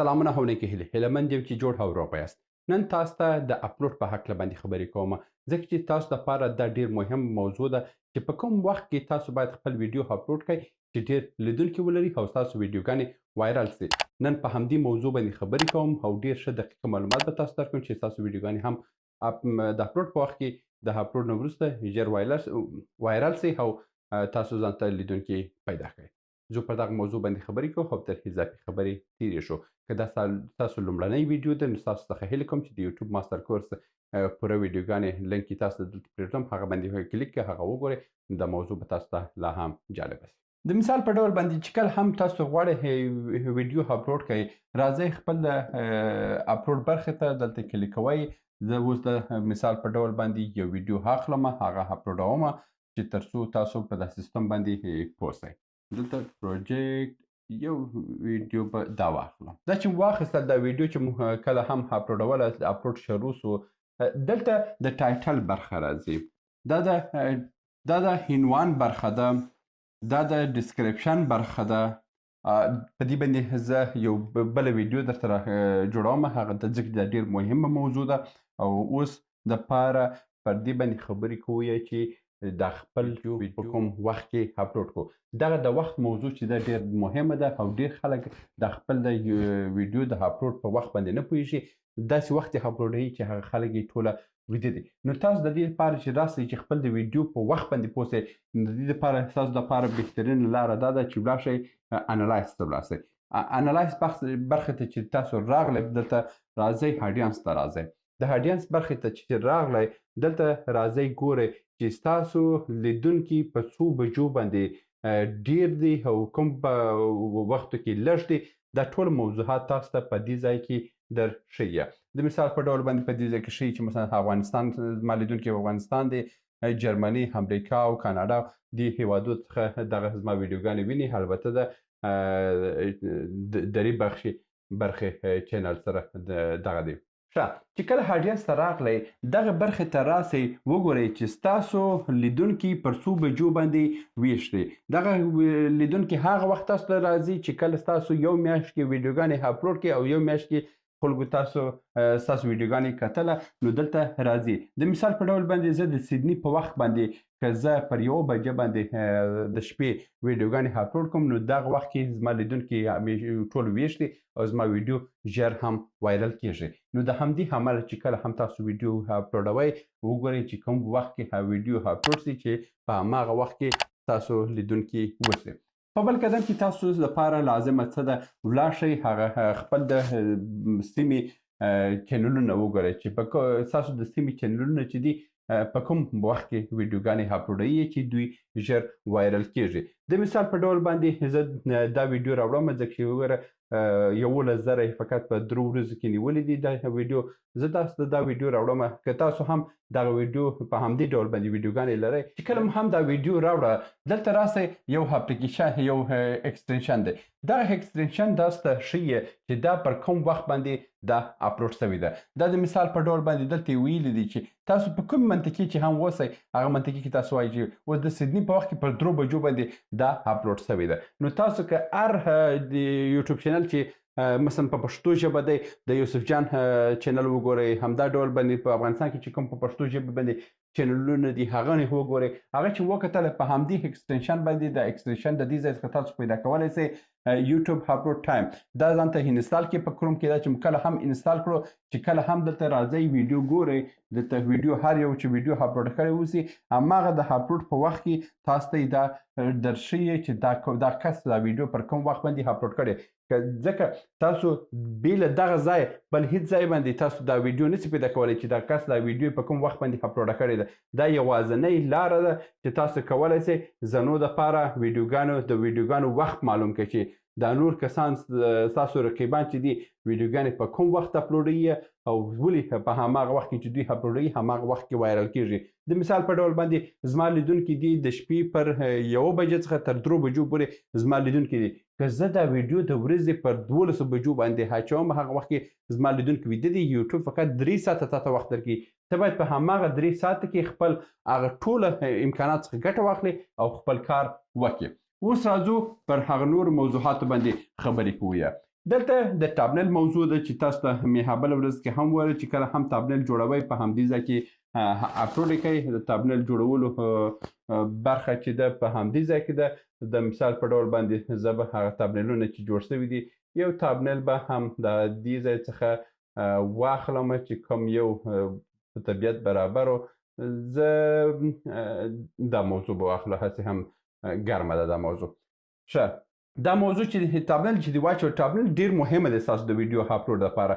سلامونه او نیکې هیلې هیلهمند یم چې جوړ او روغ یاست. نن تاسو ته د اپلوډ په هکله باندې خبرې کوم ځکه چې تاسو دپاره دا ډېر مهم موضوع ده چې په کوم وخت کې تاسو باید خپل ویډیو اپلوډ کړئ چې ډېر لیدونکي ولري او ستاسو ویډیوګانې وایرل سي. نن په همدې موضوع باندې خبرې کوم او ډېر ښه دقیقه معلومات به تاسو ته درکړم چې ستاسو ویډیوګانې هم د اپلوډ په وخت کې د اپلوډ نه وروسته ژر وایرل سي او تاسو ځان ته لیدونکي پیدا کړئ. زه پر دغه موضوع باندې خبرې کوم او تر اضافي خبرې تیرې شو. که دا ستاسو لومړنی ویډیو ده نو ستاسو څخه هیله کوم چې د یوټیوب ماستر کورس پوره ویډیوګانې لینک یې تاسو ته دلته پرېږدم هغه باندې کلیک کړئ هغه وګورئ دا موضوع به تاسو ته لا هم جالبه سي. د مثال په ډول باندې چې کله هم تاسو غواړئ ویډیو اپلوډ کړئ راځئ خپل د اپلوډ برخې ته دلته کلیک کوئ. زه اوس د مثال په ډول باندې یو ویډیو اخلم هغه اپلوډوم چې تر څو تاسو په دا سیستم باندې پوه سئ. دلته پروجیکټ یو ویډیو به دا واخلم. دا چې واخیستل دا ویډیو چې موږ کله هم اپلوډوله اپلوډ شروع سو دلته د ټایټل برخه راځي. دا د عنوان برخه ده. دا د ډسکریپشن برخه ده. په دې باندې زه یو بله ویډیو درته جوړوم هغه د ځکه دا ډېر مهمه موضوع ده او اوس دپاره پر دې باندې خبرې کوو چې دا خپل په کوم وخت کې اپلوډ کړو. دغه د وخت موضوع چې ده ډېر مهمه ده او ډېر خلک د خپل د ویډیو د اپلوډ په وخت باندې نه پوهېږي. داسې وخت یې اپلوډوي چې هغه خلک یې ټوله ویده دي. نو تاسو د دې لپاره چې راسئ چې خپل د ویډیو په وخت باندې پوه سئ نو د دې لپاره ستاسو دپاره بهترینه لاره دا ده چې ولاړ شئ انالایز ته ولاړ سئ. انالایز برخې ته چې تاسو راغلی دلته راځئ هډینس ته راځئ. د هډینس برخې ته چې راغلی دلته راځئ ګورئ چې ستاسو لیدونکي په څو بجو باندې ډیر دي او کوم په وختو کې لږ دي. دا ټول موضوعات تاسو ته په دې ځای کې در ښیي. د مثال په ډول باندې په دې ځای کې ښیي چې مثلا افغانستان زما لیدونکي افغانستان دی، جرمني، امریکا او کاناډا دې هیوادو څخه دغه زما ویډیوګانې ویني. البته د درې برخې چینل سره دغه دی. ښه چې کله هډینس ته راغلی دغه برخې ته راسئ وګورئ چې ستاسو لیدونکي پر څو بجو باندې ویښ دي. دغه لیدونکي هغه وخت تاسو ته راځي چې کله ستاسو یو میاشت کې ویډیوګانې اپلوډ کړئ او یو میاشت کې خلکو ستاسو ویډیوګانې کتله نو دلته راځي. د مثال په ډول باندې زه د سیدني په وخت باندې که زه پر یوه بجه باندې د شپې ویډیوګانې اپلوډ کوم نو دغه وخت کې زما لیدونکي ټول ویښ دي او زما ویډیو ژر هم وایرل کیږي. نو د همدې امله چې کله هم تاسو ویډیو اپلوډوئ وګورئ چې کوم وخت کې ویډیو اپلوډ سي چې په هماغه وخت کې تاسو لیدونکي وسي. په بل قدم کې تاسو لپاره لازمه څه ده ولاړ شئ هغه خپل د سیمې چینلونه وګورئ چې په ستاسو د سیمې چینلونه چې دي په کوم وخت کې ویډیوګانې اپلوډوي چې دوی ژر وایرل کیږي. د مثال په ډول باندې زه دا ویډیو راوړم ځکه چې وګوره 11,000 یې فقط په 3 ورځو کې نیولي دي دا ویډیو. زه تاسو ته دا ویډیو راوړم که تاسو هم دغه ویډیو په همدې ډول باندې ویډیوګانې لرئ چې کله هم دا ویډیو راوړه دلته راسئ یو اپلیکیشن یو اکسټنشن دی. دغه اکسټنشن تاسو ته ښیي چې دا پر کوم وخت باندې دا اپلوډ سوې ده. دا د مثال په ډول باندې دلته یې ویلي دي چې تاسو په کوم منطقې چې هم اوسئ هغه منطقې کې تاسو وایئ چې اوس د سیدني په وخت کې پر 3 بجو باندې دا اپلوډ سوې ده. نو تاسو که هر د یوټیوب چینل چې مثلا په پښتو ژبه دی د یوسف جان چینل وګورئ. همدا ډول باندې په افغانستان کې چې کوم په پښتو ژبه باندې چینلونه دي هغه نه وګورئ. هغه چې وکتله په همدې اکسټنشن باندې د اکسټنشن د دې ځای څخه تاسو پیدا کولی سئ یوټیوب اپلوډ ټایم. دا ځان ته انسټال کړئ په کروم کې. دا چې کله هم انسټال کړو چې کله هم دلته راځئ ویډیو ګورئ دلته ویډیو هر یو چې ویډیو اپلوډ کړی اوسي هماغه د اپلوډ په وخت کې تاسو ته دا درښیي چې دا کس دا ویډیو پر کوم وخت باندې اپلوډ کړی. ځکه تاسو بې له دغه ځای بل هیڅ ځای باندې تاسو دا ویډیو نسئ پیدا کولی چې دا کس دا ویډیو په کوم وخت باندې اپلوډ کړې ده. دا یوازینۍ لاره ده چې تاسو کولی سئ زنو دپاره د ویډیوګانو وخت معلوم کړئ چې دا نور کسان ستاسو رقیبان چې دي ویډیوګانې په کوم وخت اپلوډوي او ولې په هماغه وخت کې چې دوی اپلوډوي هماغه وخت کې وایرل کیږي. د مثال په ډول باندې زما لیدونکي دي د شپې پر 1 بجې څخه تر 3 بجو پورې زما لیدونکي دي. که زه دا ویډیو د ورځې پر 12 بجو باندې اچوم هغه وخت کې زما لیدونکي ویده دي. یوټیوب فقط 3 ساعته تاته وخت درکوي. ته باید په هماغه 3 ساعته کې خپل هغه ټوله امکانات څخه ګټه واخلې او خپل کار وکړې. اوس راځو پر هغه نور موضوعاتو باندې خبرې کوو. دلته د تابنیل موضوع ده چې تاسو ته مې بله ورځ کې هم وویل چې کله هم تابنیل جوړوئ په همدې ځای کې اپلوډ یې کوئ. د تابنیل جوړولو برخه چې ده په همدې ځای کې ده. د مثال په ډول باندې زه به هغه تابنیلونه چې جوړ سوي دي یو تابنیل به هم د دې ځای څخه واخلم چې کوم یو په طبیعت برابر و. زه دا موضوع به واخله، هسې هم ګرمه ده دا موضوع. ښه، دا موضوع چې تابنیل چې دی واچوه، تابنیل ډیر مهمه ده ستاسو د ویډیو اپلوډ لپاره.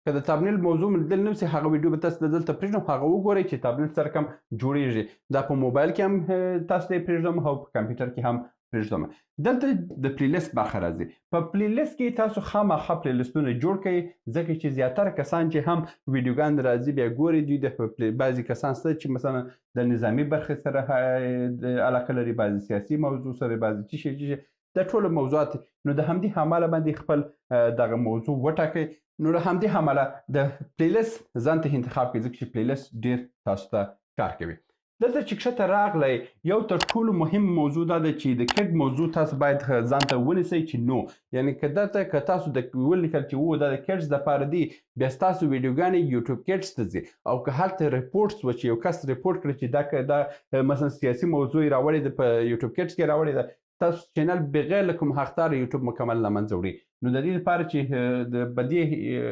که د تابنیل موضوع مو لیدل نه وي هغه ویډیو به تاسو دلته پرېږدم، هغه وګورئ چې تابنیل سره کوم جوړیږي. دا په موبایل کې هم تاسو ته یې پرېږدم او په کمپیوټر کې هم پرېږدم. دلته د پلی لیست برخه راځي. په پلی لیست کې تاسو خامخا پلی لیستونه جوړ کړئ، ځکه چې زیاتره کسان چې هم ویډیوګان راځي بیا ګوري دوی د بعضې کسان شته چې مثلا د نظامي برخې سره علاقه لري، بعضې سیاسي موضوع سره، بعضې څه شي د ټولو موضوعات. نو د همدې امله باندې خپل دغه موضوع وټاکئ. نو د همدې امله د پلی لیست ځان ته انتخاب کړئ، ځکه چې پلی لیست ډېر تاسو ته کار کوي. دلته چې کښته راغلی یو تر ټولو مهم موضوع دا ده چې د کډ موضوع تاسو باید ځان ته ونیسئ چې نو، یعنې که دلته که تاسو ولیکل چې دا د کډز دپاره دي، بیا ستاسو ویډیوګانې یوټیوب کډز ته ځي، او که هلته ریپورټس و چې یو کس ریپورټ کړي چې دا مثلا سیاسي موضوع یې راوړې ده په یوټیوب کډز کې راوړې ده، تاسو چینل بغیر له کوم حقدار یوټیوب مکمل له منځه وړي. نو د دې لپاره چې د بدې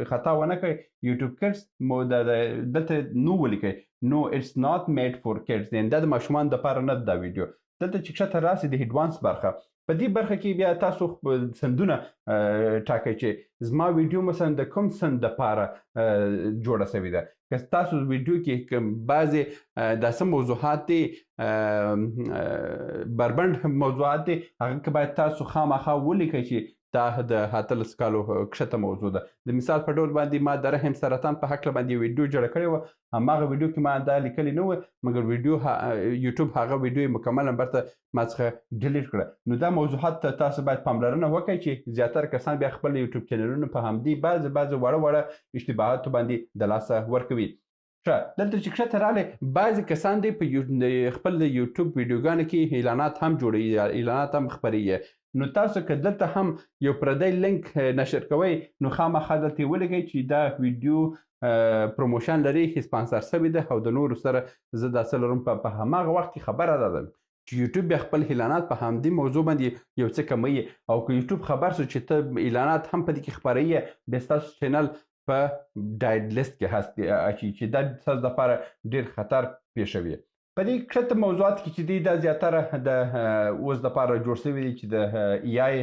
خطا ونه کړئ، یوټیوب کډز مو دلته نو ولیکئ، نو اټس ناٹ میډ فور کډز، یعنې دا د ماشومانو دپاره نه ده دا ویډیو. دلته چې کښته راسئ د ایډوانس برخه، په دې برخه کې بیا تاسو سندونه ټاکئ چې زما ویډیو مثلا د کوم سند دپاره جوړه سوې ده. که ستاسو ویډیو کې بعضې داسې موضوعات دي، بربنډ موضوعات دي، هغه کې باید تاسو خامخا ولیکئ چې دا د 18 کالو کښته موضوع ده. د مثال په ډول باندې ما د رحم سرطان په هکله باندې ویډیو جوړه کړې وه، هماغه ویډیو کې ما دا لیکلي نه وه، مګر یوټیوب هغه ویډیو یې مکمل نمبر ته ما څخه ډیلیټ کړه. نو دا موضوعات ته تاسو باید پاملرنه وکړئ چې زیاتره کسان بیا خپل یوټیوب چینلونه په همدې بعضې وړه اشتباهاتو باندې د لاسه ورکوي. ښه، دلته چې کښته راغلی بعضې کسان دی په خپل د یوټیوب ویډیوګانو کې اعلانات هم جوړوي، اعلانات هم خپروي. نو تاسو که دلته هم یو پردی لینک نشر کوئ، نو خامخا دلته یې ولیکئ چې دا ویډیو پروموشن لري، سپانسر سوی ده او د نورو سره زه دا څه لرم. په هماغه وخت کې خبره ده چې یوټیوب بیا خپل اعلانات په همدې موضوع باندې یو څه کموي، او که یوټیوب خبر سو چې ته اعلانات هم په دې کې خپروي، بیا ستاسو چینل په ډایډ لیست کې هست چې دا ستاسو دپاره ډېر خطر پېښوي. په دې کښته موضوعات کې چې دی دا زیاتره د اوس دپاره جوړ سوي دي چې د ای آی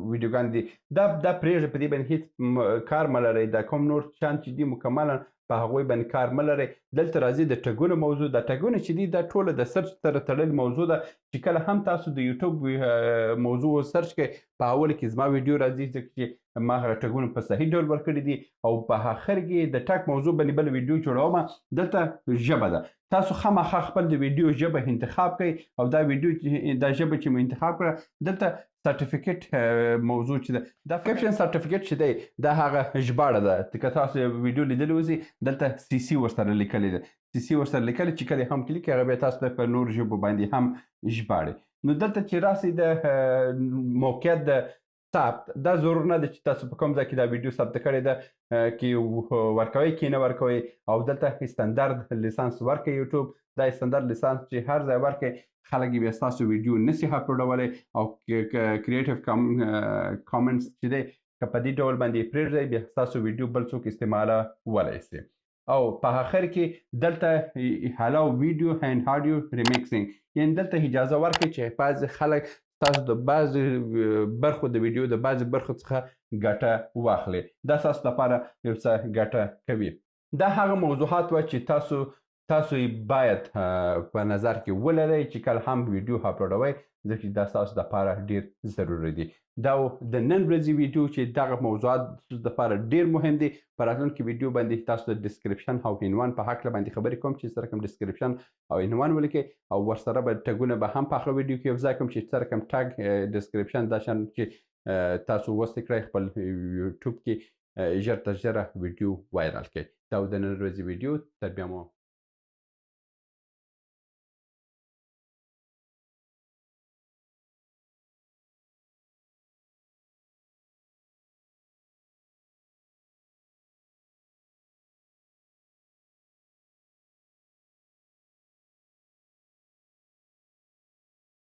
ویډیوګانې دي، دا پرېږدئ، په دې باندې هېڅ کار مه لرئ. دا کوم نور شیان چې دي مکملا په هغوی باندې کار مه لرئ. دلته راځي د ټګونو موضوع. دا ټګونه چې دي دا ټوله د سرچ سره تړلې موضوع ده، چې کله هم تاسو د یوټیوب موضوع سرچ کړئ، په اول کې زما ویډیو راځي، ځکه چې ما هغه ټګونه په صحیح ډول ورکړي دي، او په آخر کې د ټګ موضوع باندې بله ویډیو جوړومه. دلته ژبه ده، تاسو خامخا خپل د ویډیو ژبه انتخاب کړئ، او دا ژبه چې مو انتخاب کړه دلته سرټیفیکیټ موضوع چې ده، دا کیپشن سرټیفیکیټ چې دی دا هغه ژباړه ده. که تاسو ویډیو لیدلی اوسئ، دلته سی سی ورسره لیکلې ده، سی سی ورسره لیکلې چې کله هم کلیک هغه بیا تاسو ته په نورو ژبو باندې هم ژباړي. نو دلته چې راسئ د موقعیت د ثبت، دا ضرور نه ده چې تاسو په کوم ځای کې دا ویډیو ثبت کړې ده کې ورکوئ کې نه ورکوئ، او دلته استاندارد لیسانس ورکړئ یوټیوب. دا استاندارد لیسانس چې هر ځای ورکړئ، خلک یې بیا ستاسو ویډیو نسي اپلوډولی، او کریټیو کامنټس چې دی که په دې ډول باندې یې پرېږدئ، بیا ستاسو ویډیو بل څوک استعمالولی سي. او په آخر کې دلته هلو ویډیو اینډ آډیو ریمیکسینګ، یعنې دلته اجازه ورکړئ چې بعضې خلک تاسو د بعضې برخو د ویډیو د بعضې برخو څخه ګټه واخلي. دا ستاسو لپاره یو څه ګټه کوي. دا هغه موضوعات وه چې تاسو یې باید په نظر کې ولرئ چې کله هم ویډیو اپلوډوئ، ځکه چې دا ستاسو دپاره ډېر ضروري دي. دا د نن ورځې ویډیو چې دغه موضوعات ستاسو دپاره ډېر مهم دي. په راتلونکي ویډیو باندې تاسو د ډسکرپشن او عنوان په هکله باندې خبرې کوم چې څه رقم ډسکرپشن او عنوان ولیکئ، او ورسره به ټګونه به هم په هغه ویډیو کې یو ځای کوم چې څه رقم ټګ ډسکرپشن دا شیان چې تاسو وسې کړئ خپل یوټیوب کې ژر تر ژره ویډیو وایرل کړئ. دا د نن ورځې ویډیو، تر بیا مو